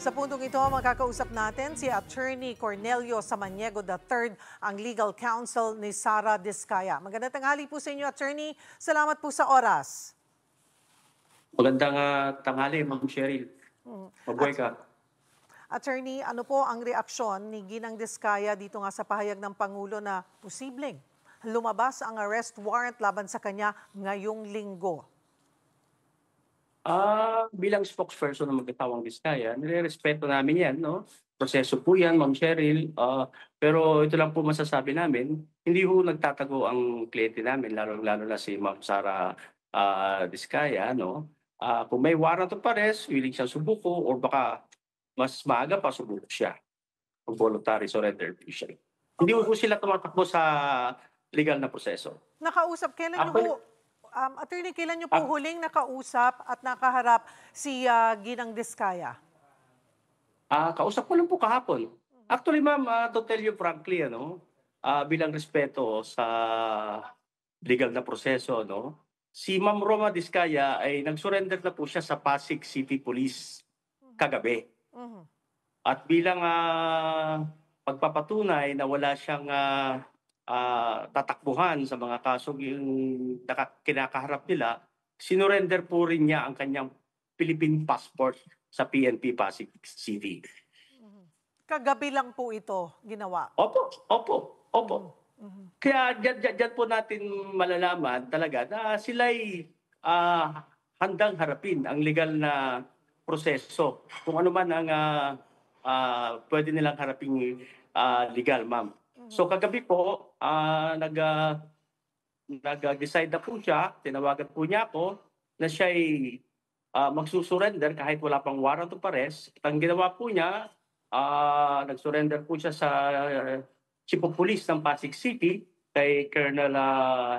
Sa puntong ito, makakausap natin si Attorney Cornelio Samaniego III, ang legal counsel ni Sara Diskaya. Magandang tanghali po sa inyo, Attorney. Salamat po sa oras. Magandang tanghali, Ma'am Cheryl. Mabuhay ka. Attorney, ano po ang reaksyon ni Ginang Diskaya dito nga sa pahayag ng Pangulo na posibleng lumabas ang arrest warrant laban sa kanya ngayong linggo? Bilang spokesperson ng Magkatawang Diskaya, nire-respeto namin yan, no? Proseso po yan, Ma'am Cheryl. Pero ito lang po masasabi namin, hindi po nagtatago ang kliyente namin, lalo na si Ma'am Sara Diskaya, no? Kung may warrant of arrest, willing siyang subuko, or baka mas maaga pa subuko siya. Kung voluntary surrender po siya. Hindi po sila tumatakbo sa legal na proseso. Nakausap, kailan niyo po, Attorney, kailan niyo po huling nakausap at nakaharap si Ginang Diskaya? Kausap ko lang po kahapon. Actually, ma'am, to tell you frankly, bilang respeto sa legal na proseso, si Ma'am Roma Diskaya ay nag-surrender na po siya sa Pasig City Police kagabi. At bilang pagpapatunay na wala siyang tatakbuhan sa mga kasong yung kinakaharap nila, sinurrender po rin niya ang kanyang Philippine passport sa PNP Pasig City. Kagabi lang po ito ginawa? Opo. Kaya dyan po natin malalaman talaga na sila'y handang harapin ang legal na proseso. Kung ano man ang pwede nilang haraping legal, ma'am. So kagabi po, nag-decide na po siya, tinawagan po niya ako na siya'y magsusurrender kahit wala pang warrant of arrest. At ang ginawa po niya, nag-surrender po siya sa Chief of Police ng Pasig City kay Colonel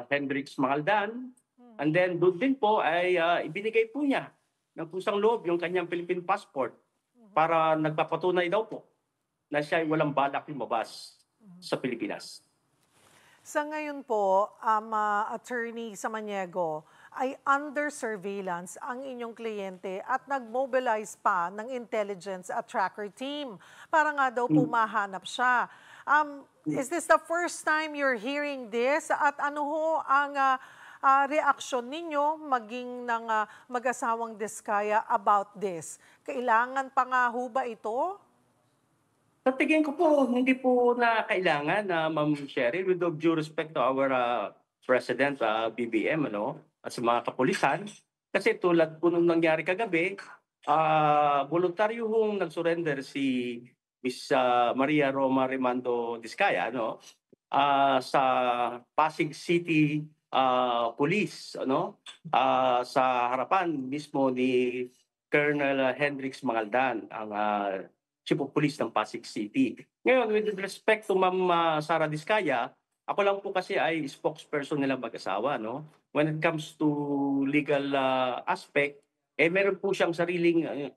Hendrix Mangaldan. And then doon din po ay ibinigay po niya ng pusang loob yung kanyang Philippine passport para nagpapatunay daw po na siya ay walang balak lumabas sa Pilipinas. Sa ngayon po, Attorney Samaniego, ay under surveillance ang inyong kliyente at nag-mobilize pa ng intelligence at tracker team para nga daw po mahanap siya. Is this the first time you're hearing this? At ano ho ang reaksyon ninyo maging ng mag-asawang Diskaya about this? Kailangan pa nga ho ba ito? Sa tingin ko po, hindi po na kailangan na Ma'am Cheryl, with due respect to our President, BBM, at sa mga kapulisan. Kasi tulad po nung nangyari kagabi, voluntaryo hong nag-surrender si Miss Maria Roma Rimando Diskaya, sa Pasig City Police, sa harapan mismo ni Colonel Hendrix Mangaldan, ang Chief of Police ng Pasig City. Ngayon, with respect to Ma'am Sara Diskaya, ako lang po kasi ay spokesperson nila mag-asawa. When it comes to legal aspect, meron po siyang sariling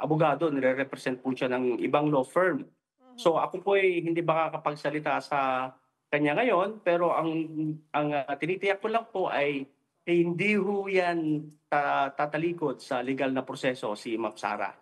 abogado, nire-represent po siya ng ibang law firm. So ako po ay hindi makakapagsalita sa kanya ngayon, pero ang tinitiyak ko lang po ay hindi ho yan tatalikod sa legal na proseso si Ma'am Sara.